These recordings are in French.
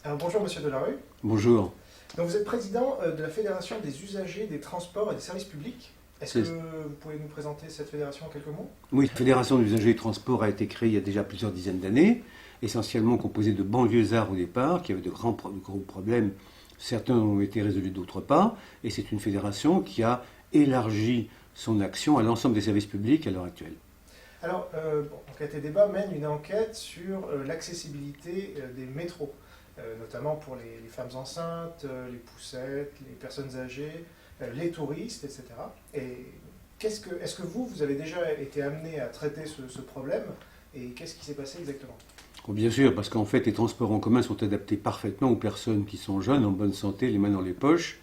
Alors, bonjour Monsieur Delarue. Bonjour. Donc, vous êtes président de la Fédération des usagers des transports et des services publics. Est-ce que vous pouvez nous présenter cette fédération en quelques mots? Oui, la Fédération des usagers du transport a été créée il y a déjà plusieurs dizaines d'années, essentiellement composée de banlieusards au départ, qui avaient de gros problèmes. Certains ont été résolus, d'autres pas. Et c'est une fédération qui a élargi son action à l'ensemble des services publics à l'heure actuelle. Alors, Enquête et débat mène une enquête sur l'accessibilité des métros, notamment pour les femmes enceintes, les poussettes, les personnes âgées, les touristes, etc. Et est-ce que vous avez déjà été amené à traiter ce problème et qu'est-ce qui s'est passé exactement? Oh, bien sûr, parce qu'en fait, les transports en commun sont adaptés parfaitement aux personnes qui sont jeunes, en bonne santé, les mains dans les poches,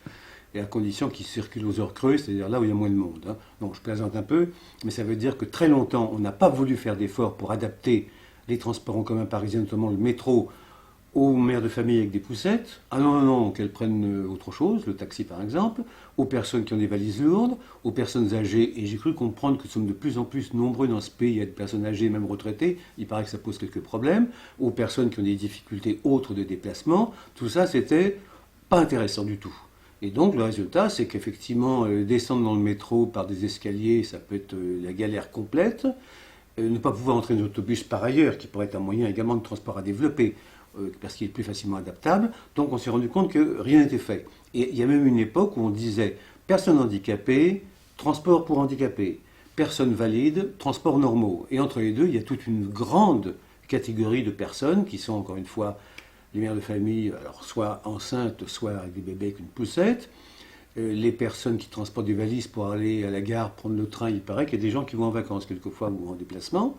et à condition qu'ils circulent aux heures creuses, c'est-à-dire là où il y a moins de monde. Donc je plaisante un peu, mais ça veut dire que très longtemps, on n'a pas voulu faire d'efforts pour adapter les transports en commun parisiens, notamment le métro, aux mères de famille avec des poussettes. Ah non, non, non, qu'elles prennent autre chose, le taxi par exemple, aux personnes qui ont des valises lourdes, aux personnes âgées. Et j'ai cru comprendre que nous sommes de plus en plus nombreux dans ce pays, il y a des personnes âgées, même retraitées, il paraît que ça pose quelques problèmes, aux personnes qui ont des difficultés autres de déplacement. Tout ça, c'était pas intéressant du tout. Et donc le résultat, c'est qu'effectivement, descendre dans le métro par des escaliers, ça peut être la galère complète. Ne pas pouvoir entrer dans l'autobus par ailleurs, qui pourrait être un moyen également de transport à développer, parce qu'il est plus facilement adaptable. Donc on s'est rendu compte que rien n'était fait. Et il y a même une époque où on disait personnes handicapées, transport pour handicapés, personnes valides, transports normaux. Et entre les deux, il y a toute une grande catégorie de personnes qui sont, encore une fois, les mères de famille, alors soit enceintes, soit avec des bébés avec une poussette, les personnes qui transportent des valises pour aller à la gare, prendre le train, il paraît qu'il y a des gens qui vont en vacances quelquefois ou en déplacement,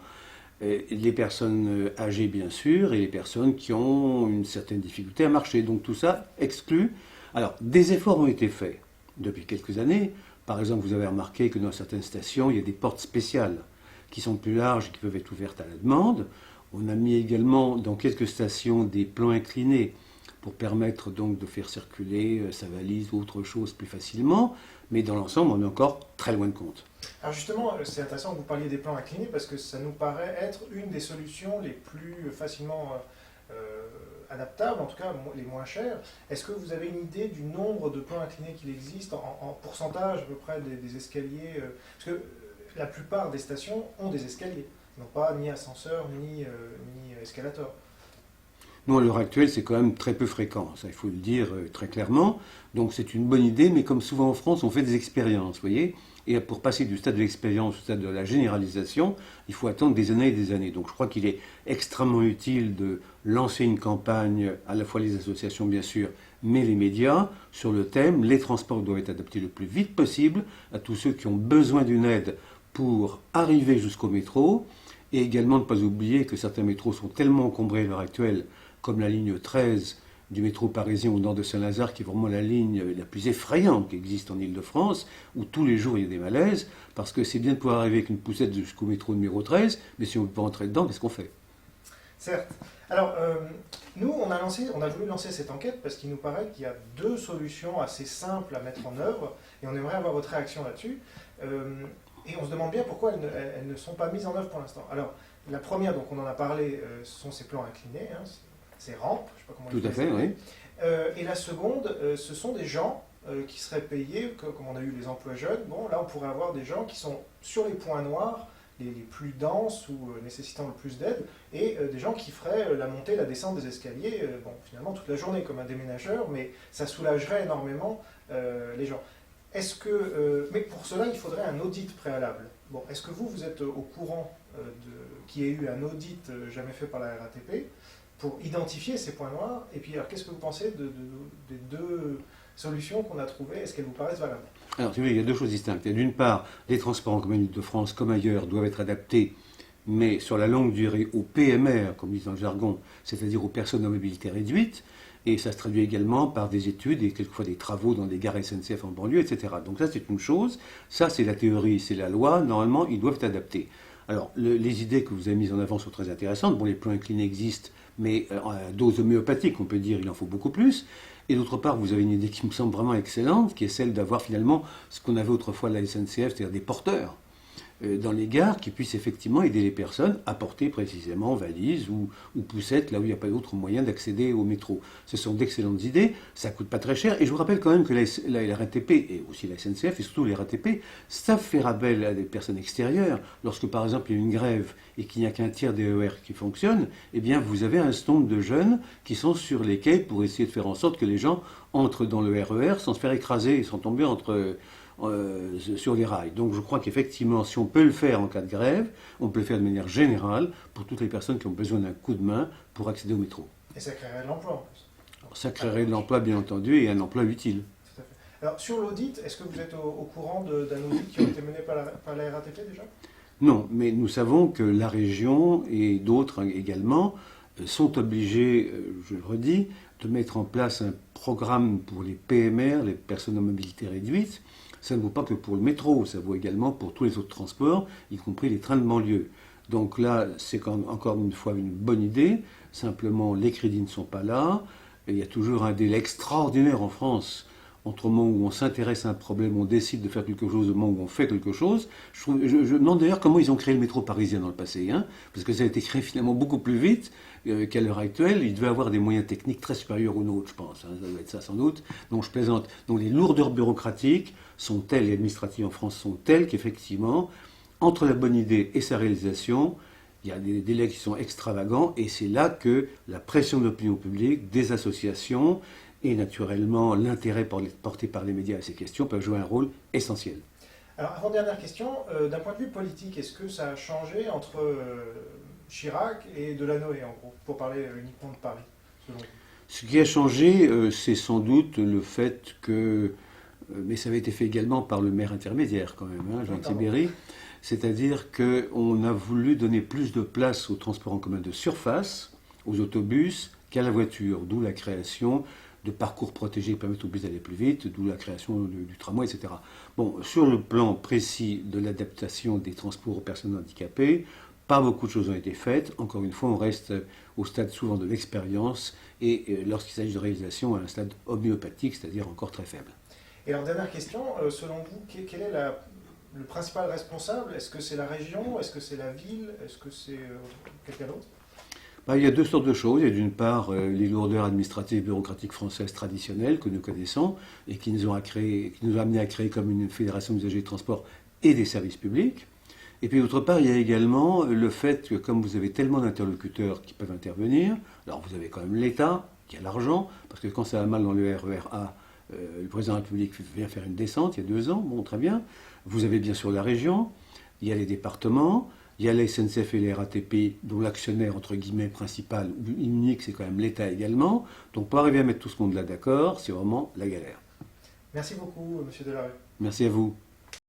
les personnes âgées bien sûr, et les personnes qui ont une certaine difficulté à marcher. Donc tout ça exclut. Alors des efforts ont été faits depuis quelques années. Par exemple, vous avez remarqué que dans certaines stations, il y a des portes spéciales qui sont plus larges et qui peuvent être ouvertes à la demande. On a mis également dans quelques stations des plans inclinés pour permettre donc de faire circuler sa valise ou autre chose plus facilement. Mais dans l'ensemble, on est encore très loin de compte. Alors justement, c'est intéressant que vous parliez des plans inclinés parce que ça nous paraît être une des solutions les plus facilement adaptables, en tout cas les moins chères. Est-ce que vous avez une idée du nombre de plans inclinés qu'il existe en pourcentage à peu près des escaliers parce que la plupart des stations ont des escaliers. Non pas ni ascenseur, ni escalator. Non, à l'heure actuelle, c'est quand même très peu fréquent, ça il faut le dire très clairement. Donc c'est une bonne idée, mais comme souvent en France, on fait des expériences, vous voyez. Et pour passer du stade de l'expérience au stade de la généralisation, il faut attendre des années et des années. Donc je crois qu'il est extrêmement utile de lancer une campagne, à la fois les associations bien sûr, mais les médias, sur le thème « Les transports doivent être adaptés le plus vite possible à tous ceux qui ont besoin d'une aide pour arriver jusqu'au métro ». Et également ne pas oublier que certains métros sont tellement encombrés à l'heure actuelle, comme la ligne 13 du métro parisien au nord de Saint-Lazare, qui est vraiment la ligne la plus effrayante qui existe en Ile-de-France, où tous les jours il y a des malaises, parce que c'est bien de pouvoir arriver avec une poussette jusqu'au métro numéro 13, mais si on ne peut pas rentrer dedans, qu'est-ce qu'on fait? Certes. Alors, nous, on a voulu lancer cette enquête parce qu'il nous paraît qu'il y a deux solutions assez simples à mettre en œuvre, et on aimerait avoir votre réaction là-dessus. Et on se demande bien pourquoi elles ne sont pas mises en œuvre pour l'instant. Alors, la première, donc on en a parlé, ce sont ces plans inclinés, hein, ces rampes, je ne sais pas comment Tout à fait, oui. Et la seconde, ce sont des gens qui seraient payés, comme on a eu les emplois jeunes. Bon, là, on pourrait avoir des gens qui sont sur les points noirs, les plus denses ou nécessitant le plus d'aide, et des gens qui feraient la montée, la descente des escaliers, bon, finalement toute la journée comme un déménageur, mais ça soulagerait énormément les gens. Mais pour cela, il faudrait un audit préalable. Bon, est-ce que vous êtes au courant qu'il y ait eu un audit jamais fait par la RATP pour identifier ces points noirs? Et puis, alors, qu'est-ce que vous pensez des deux solutions qu'on a trouvées? Est-ce qu'elles vous paraissent valables? Alors, tu vois, il y a deux choses distinctes. D'une part, les transports en commun de France, comme ailleurs, doivent être adaptés, mais sur la longue durée, aux PMR, comme disent dans le jargon, c'est-à-dire aux personnes à mobilité réduite. Et ça se traduit également par des études et quelquefois des travaux dans des gares SNCF en banlieue, etc. Donc ça, c'est une chose. Ça, c'est la théorie, c'est la loi. Normalement, ils doivent être adaptés. Alors, les idées que vous avez mises en avant sont très intéressantes. Bon, les plans inclinés existent, mais à dose homéopathique, on peut dire, il en faut beaucoup plus. Et d'autre part, vous avez une idée qui me semble vraiment excellente, qui est celle d'avoir finalement ce qu'on avait autrefois à la SNCF, c'est-à-dire des porteurs. dans les gares qui puissent effectivement aider les personnes à porter précisément valises ou poussettes là où il n'y a pas d'autre moyen d'accéder au métro. Ce sont d'excellentes idées, ça ne coûte pas très cher et je vous rappelle quand même que la RATP et aussi la SNCF et surtout les RATP savent faire appel à des personnes extérieures. Lorsque par exemple il y a une grève et qu'il n'y a qu'un tiers des RER qui fonctionne, eh bien vous avez un certain nombre de jeunes qui sont sur les quais pour essayer de faire en sorte que les gens entrent dans le RER sans se faire écraser et sans tomber sur les rails. Donc je crois qu'effectivement, si on peut le faire en cas de grève, on peut le faire de manière générale pour toutes les personnes qui ont besoin d'un coup de main pour accéder au métro. Et ça créerait de l'emploi en plus. Ça créerait de l'emploi bien entendu et un emploi utile. Tout à fait. Alors sur l'audit, est-ce que vous êtes au courant d'un audit qui a été mené par la RATP déjà? Non, mais nous savons que la région et d'autres également sont obligés, je le redis, de mettre en place un programme pour les PMR, les personnes à mobilité réduite. Ça ne vaut pas que pour le métro, ça vaut également pour tous les autres transports, y compris les trains de banlieue. Donc là, c'est encore une fois une bonne idée. Simplement, les crédits ne sont pas là. Et il y a toujours un délai extraordinaire en France entre le moment où on s'intéresse à un problème, on décide de faire quelque chose, au moment où on fait quelque chose. Je me demande d'ailleurs comment ils ont créé le métro parisien dans le passé, parce que ça a été créé finalement beaucoup plus vite qu'à l'heure actuelle. Ils devaient avoir des moyens techniques très supérieurs aux nôtres, je pense. Ça doit être ça sans doute. Donc je plaisante. Donc les lourdeurs bureaucratiques sont telles, et administratives en France sont telles qu'effectivement, entre la bonne idée et sa réalisation, il y a des délais qui sont extravagants, et c'est là que la pression de l'opinion publique, des associations, et naturellement l'intérêt porté par les médias à ces questions peuvent jouer un rôle essentiel. Alors, avant-dernière question, d'un point de vue politique, est-ce que ça a changé entre Chirac et Delanoë, en gros, pour parler uniquement de Paris, selon vous? Ce qui a changé, c'est sans doute le fait que, mais ça avait été fait également par le maire intermédiaire quand même, Jean Tibéri, c'est-à-dire qu'on a voulu donner plus de place aux transports en commun de surface, aux autobus, qu'à la voiture, d'où la création de parcours protégés qui permettent aux bus d'aller plus vite, d'où la création du tramway, etc. Bon, sur le plan précis de l'adaptation des transports aux personnes handicapées, pas beaucoup de choses ont été faites. Encore une fois, on reste au stade souvent de l'expérience et lorsqu'il s'agit de réalisation, à un stade homéopathique, c'est-à-dire encore très faible. Et alors, dernière question, selon vous, quel est le principal responsable? Est-ce que c'est la région? Est-ce que c'est la ville? Est-ce que c'est quelqu'un d'autre? Il y a deux sortes de choses. Il y a d'une part les lourdeurs administratives bureaucratiques françaises traditionnelles que nous connaissons et qui nous ont amené à créer comme une fédération d'usagers de transport et des services publics. Et puis d'autre part, il y a également le fait que comme vous avez tellement d'interlocuteurs qui peuvent intervenir, alors vous avez quand même l'État qui a l'argent, parce que quand ça va mal dans le RER A, le président de la République vient faire une descente il y a 2 ans, bon très bien. Vous avez bien sûr la région, il y a les départements, il y a la SNCF et les RATP, dont l'actionnaire, entre guillemets, principal, ou unique, c'est quand même l'État également. Donc pour arriver à mettre tout ce monde là d'accord, c'est vraiment la galère. Merci beaucoup, M. Delarue. Merci à vous.